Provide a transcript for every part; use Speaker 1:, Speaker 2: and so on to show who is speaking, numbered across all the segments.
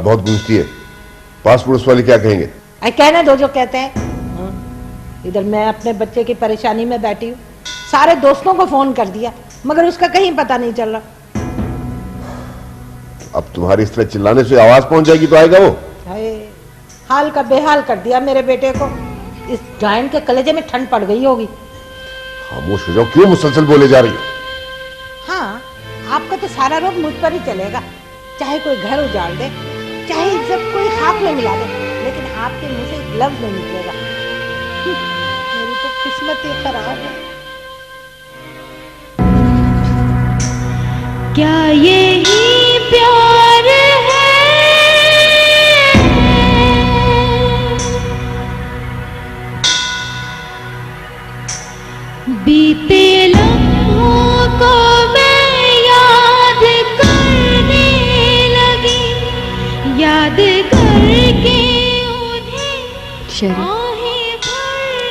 Speaker 1: बहुत गूंजती है। पास पड़ोस वाले क्या कहेंगे?
Speaker 2: कहने दो जो कहते हैं। इधर मैं अपने बच्चे की परेशानी में बैठी हूँ, सारे दोस्तों को फोन कर दिया मगर उसका कहीं पता नहीं चल रहा।
Speaker 1: अब तुम्हारी इस तरह चिल्लाने से आवाज पहुंच जाएगी तो आएगा वो।
Speaker 2: हाल का बेहाल कर दिया मेरे बेटे को। इस गायन के कलेजे में ठंड पड़ गई होगी।
Speaker 1: खामोश हो जाओ, क्यों मुसलसल बोले जा रही हो?
Speaker 2: हाँ, आपका तो सारा रोग मुझ पर ही चलेगा। चाहे कोई घर उजाड़ दे, चाहे इज्जत कोई खाक में मिला दे, लेकिन आपके मुंह से एक लफ्ज नहीं निकलेगा। मेरी तो किस्मत ही खराब है।
Speaker 3: क्या यही प्यार है? बीते लम्हों को मैं याद करने लगी, याद करके उन्हें।
Speaker 4: शेरी,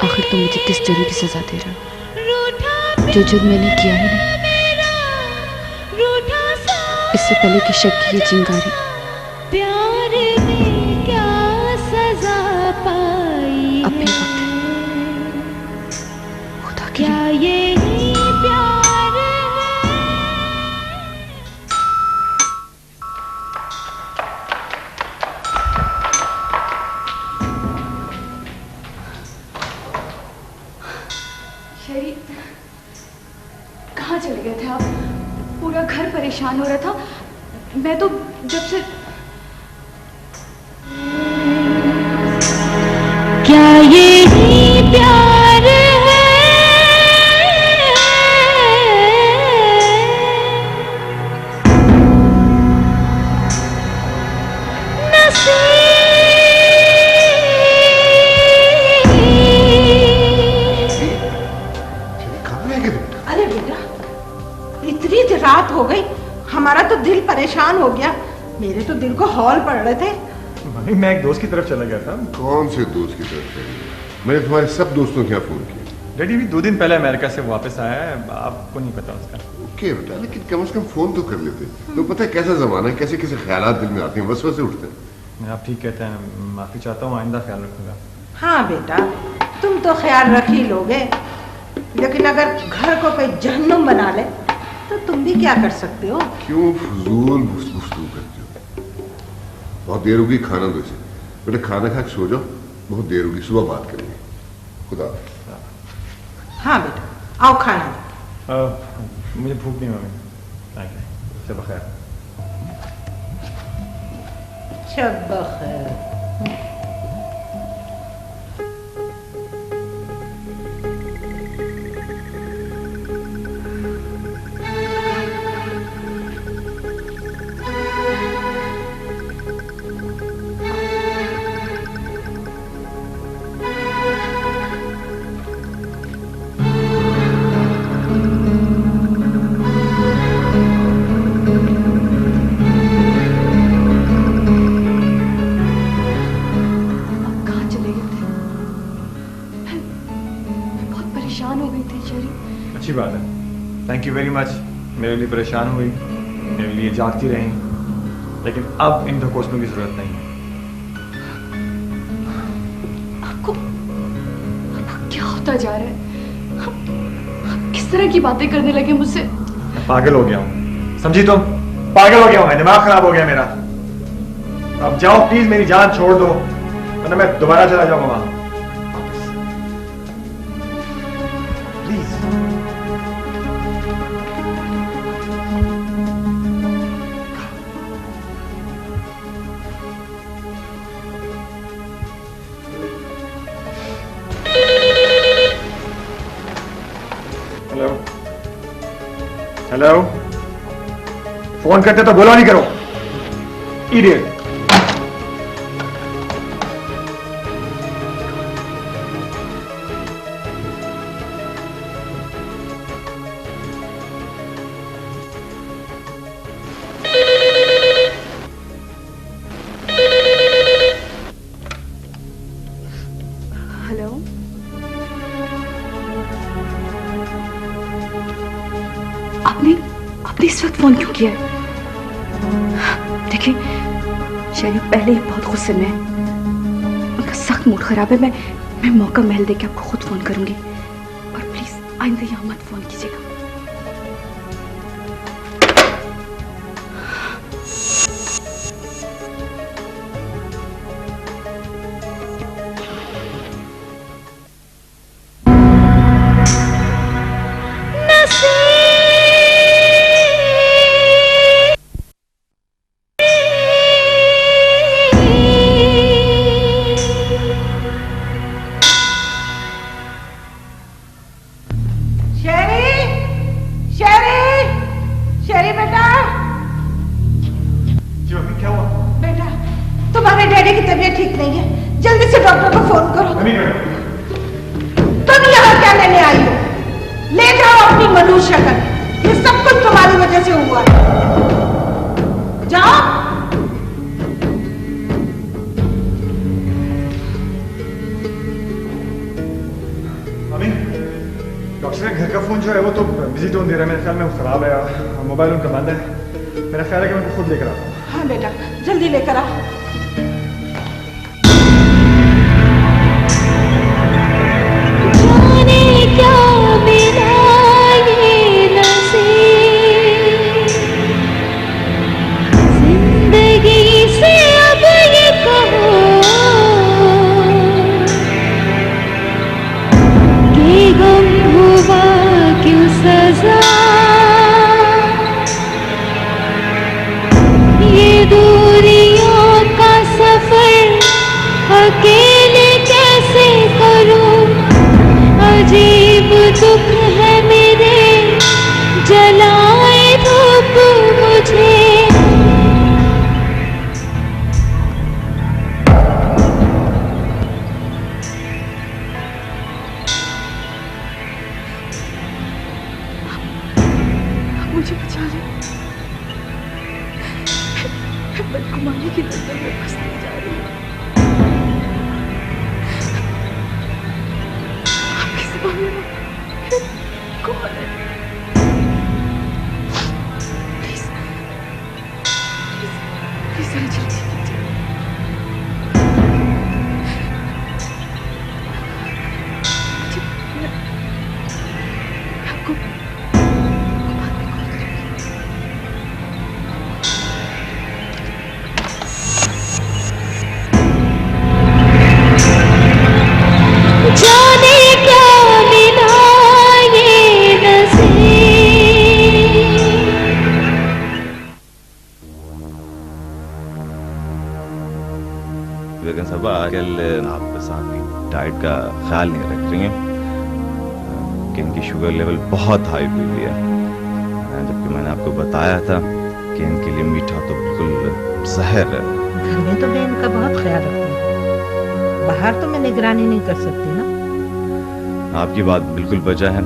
Speaker 4: आखिर तुम मुझे किस जुर्म की सजा दे रहे हो? जो जुर्म मैंने किया ही नहीं। इससे पहले कि शक की ये चिंगारी।
Speaker 3: प्यार में क्या सजा पाई
Speaker 4: अब भी वक्त है। खुदा की
Speaker 3: क्या यही प्यार है?
Speaker 4: शेरी, कहाँ चले गए थे आप? पूरा घर परेशान हो रहा था। मैं तो जब से।
Speaker 3: क्या यही प्यार है?
Speaker 2: अरे बेटा, इतनी रात हो गई, हमारा तो दिल परेशान हो गया। मेरे तो दिल को हौल पड़ रहे थे।
Speaker 5: मम्मी, मैं एक दोस्त की तरफ चला गया था।
Speaker 1: कौन से दोस्त की तरफ चले गए? मैंने तुम्हारे सब दोस्तों के यहाँ फोन किया।
Speaker 5: डैडी भी 2 दिन पहले अमेरिका से वापस आया है, आपको नहीं पता उसका।
Speaker 1: ओके बेटा, लेकिन कम से कम फोन तो कर लेते। तो पता है कैसा जमाना है, कैसे कैसे ख्यालात दिल में आते हैं, वसवसे उठते हैं।
Speaker 5: आप ठीक कहते हैं, माफी चाहता हूँ, आइंदा ख्याल रखूंगा।
Speaker 2: हाँ बेटा, तुम तो ख्याल रख ही लोगे, लेकिन अगर घर को कोई जहन्नुम बना ले तो तुम भी क्या कर सकते हो?
Speaker 1: क्यों फजूल गुफ्तगू करते हो? बहुत देर होगी, खाना दो इसे। बेटा खाना खा के सो जाओ, बहुत देर होगी, सुबह बात करेंगे। खुदा।
Speaker 2: हाँ बेटा, आओ खाना दो।
Speaker 5: मुझे भूख नहीं मम्मी। शब खैर।
Speaker 2: शब खैर।
Speaker 5: अच्छी बात है, थैंक यू वेरी मच। मेरे लिए परेशान हुई, मेरे लिए जागती रही, लेकिन अब इन ढकोसलों की जरूरत नहीं है।
Speaker 4: आपको क्या होता जा रहा है? आप किस तरह की बातें करने लगे मुझसे?
Speaker 5: मैं पागल हो गया हूँ, समझी तुम? पागल हो गया हूँ मैं, दिमाग खराब हो गया मेरा। अब जाओ प्लीज, मेरी जान छोड़ दो, वरना मैं दोबारा चला जाऊंगा वहां। प्लीज। हेलो हेलो, फोन करते तो बोला नहीं करो, इडियट।
Speaker 4: हेलो, आपने इस वक्त फोन क्यों किया है? देखिए, शेरी पहले ही बहुत गुस्से में है, उनका सख्त मूड खराब है। मैं मौका महल देके आपको खुद फोन करूंगी, और प्लीज आइंदा यहाँ मत फोन कीजिएगा।
Speaker 5: मोबाइल उनका बंद है। मेरा ख्याल है कि मैं उनको खुद लेकर आता हूँ।
Speaker 2: हाँ बेटा, जल्दी लेकर आ।
Speaker 3: जाने क्या मिला ये नसीब, जिंदगी से अब ये कहो कि गम हुआ क्यों सजा, दूरियों का सफर अकेले कैसे करूं, अजीब दुख है मेरे, जलाए धूप मुझे।
Speaker 4: मुझे बचा ले, बदगुमानी की नजर में फंसती जा रही हूँ। आपके सिवा मेरा कौन है? प्लीज जरा जल्दी कीजिए। मैं आपको बाद में कॉल करूँगी।
Speaker 3: जाने क्या मिला ये नसीब,
Speaker 6: लेकिन सब आजकल आप साथ की डाइट का ख्याल नहीं रख रही हैं कि इनकी शुगर लेवल बहुत हाई हुई है, जबकि मैंने आपको बताया था कि इनके लिए मीठा तो बिल्कुल जहर है।
Speaker 2: घर में तो मैं इनका बहुत ख्याल रखती हूँ, बाहर तो मैं निगरानी नहीं कर सकती ना।
Speaker 6: आपकी बात बिल्कुल वजह है,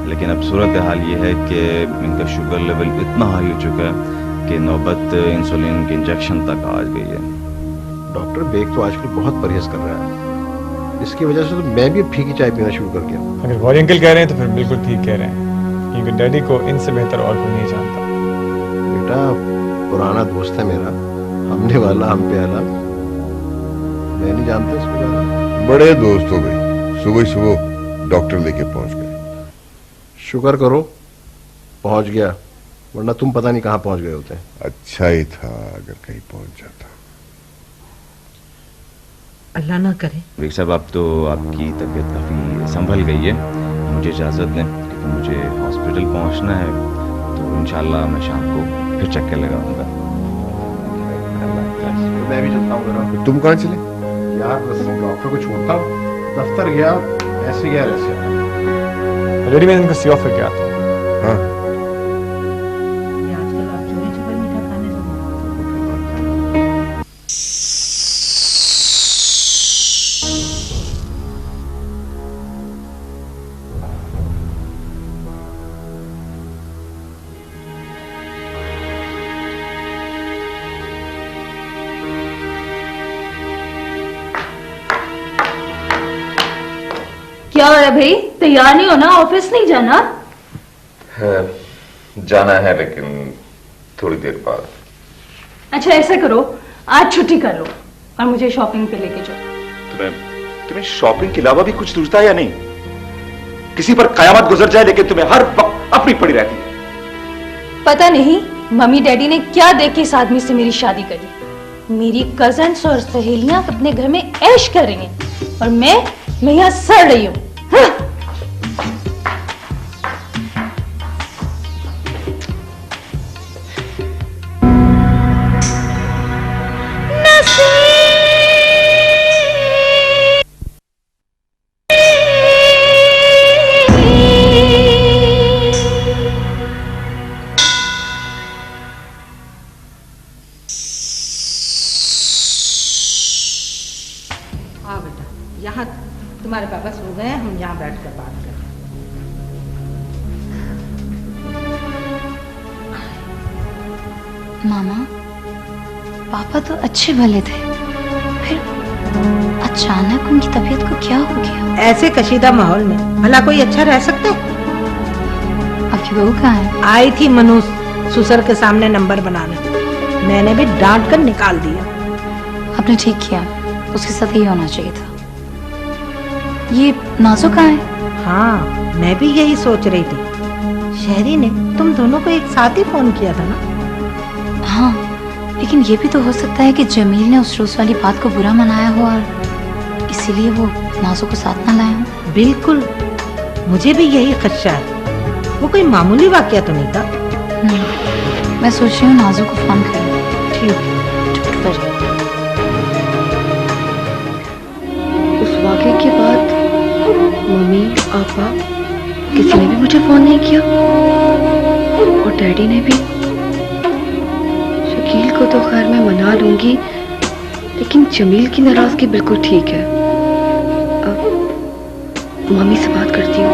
Speaker 6: लेकिन अब सूरत हाल ये है कि इनका शुगर लेवल इतना हाई हो चुका है कि नौबत इंसुलिन के इंजेक्शन तक आ गई है।
Speaker 7: डॉक्टर बेग तो आजकल बहुत परहेज कर रहा है, इसकी वजह से तो मैं भी फीकी चाय पीना शुरू कर दिया।
Speaker 5: अगर गौरी अंकल कह रहे हैं तो फिर बिल्कुल ठीक कह रहे हैं, क्योंकि डैडी को इनसे बेहतर और कोई नहीं जानता।
Speaker 7: बेटा पुराना दोस्त है मेरा, हमने वाला हम पे आला, मैं नहीं जानता इसको ज्यादा।
Speaker 1: बड़े दोस्त हो गए, सुबह सुबह डॉक्टर लेके पहुंच गए।
Speaker 7: शुक्र करो पहुंच गया, वरना तुम पता नहीं कहाँ पहुंच गए होते।
Speaker 1: अच्छा ही था अगर कहीं पहुंच जाता।
Speaker 2: अल्लाह ना करे।
Speaker 6: विक साहब, अब तो आपकी तबीयत काफ़ी संभल गई है, मुझे इजाज़त दें क्योंकि मुझे हॉस्पिटल पहुंचना है, तो इंशाल्लाह मैं शाम को फिर चक्कर लगाऊंगा।
Speaker 7: मैं भी चलता हूँ जरा।
Speaker 1: तुम कहाँ चले?
Speaker 7: यार बस डॉक्टर को छोड़ता हूँ, दफ्तर गया, ऐसे गया ऐसे।
Speaker 5: डैडी मैं इनको सी ऑफ करके आता हूँ।
Speaker 1: हाँ
Speaker 2: आजकल आप चोरी छुपे मीठा खाने लगे।
Speaker 8: क्या है भाई, तैयार नहीं होना? ऑफिस नहीं जाना?
Speaker 9: जाना है लेकिन थोड़ी देर बाद।
Speaker 8: अच्छा ऐसा करो, आज छुट्टी कर लो और मुझे शॉपिंग पे लेके जाओ।
Speaker 9: तुम्हें शॉपिंग के अलावा भी कुछ सोचता है या नहीं? किसी पर कयामत गुजर जाए लेकिन तुम्हें हर वक्त अपनी पड़ी रहती है।
Speaker 8: पता नहीं मम्मी डैडी ने क्या देख के इस आदमी से मेरी शादी करी। मेरी कजन्स और सहेलियां अपने घर में ऐश कर रही हैं और मैं यहाँ सड़ रही हूँ।
Speaker 2: हाँ बेटा, यहाँ तुम्हारे पापा सो गए हैं, हम यहाँ बैठकर बात करें।
Speaker 10: मामा, पापा तो अच्छे भले थे, फिर अचानक उनकी तबीयत को क्या हो गया?
Speaker 2: ऐसे कशीदा माहौल में भला कोई अच्छा रह सकता है?
Speaker 10: आपकी बहू कहाँ है?
Speaker 2: आई थी मनुष ससुर के सामने नंबर बनाने, मैंने भी डांट कर निकाल दिया।
Speaker 10: आपने ठीक किया, उसके साथ ही होना चाहिए था। ये नाजो कहाँ है?
Speaker 2: हाँ, मैं भी यही सोच रही थी। शहरी ने तुम दोनों को एक साथ ही फोन किया था ना?
Speaker 10: हाँ, लेकिन ये भी तो हो सकता है कि जमील ने उस रोज वाली बात को बुरा मनाया हो और इसीलिए वो नाजो को साथ ना लाया हो।
Speaker 2: बिल्कुल, मुझे भी यही खदशा है। वो कोई मामूली वाकया तो नहीं था।
Speaker 10: मैं सोच रही हूँ नाजो को फोन करूँ।
Speaker 2: ठीक,
Speaker 10: चुप कर।
Speaker 4: उस वाक़े के बाद मम्मी पापा किसी ने भी मुझे फोन नहीं किया और डैडी ने भी। शकील को तो खैर मैं मना लूंगी, लेकिन जमील की नाराजगी बिल्कुल ठीक है। अब मम्मी से बात करती हूँ।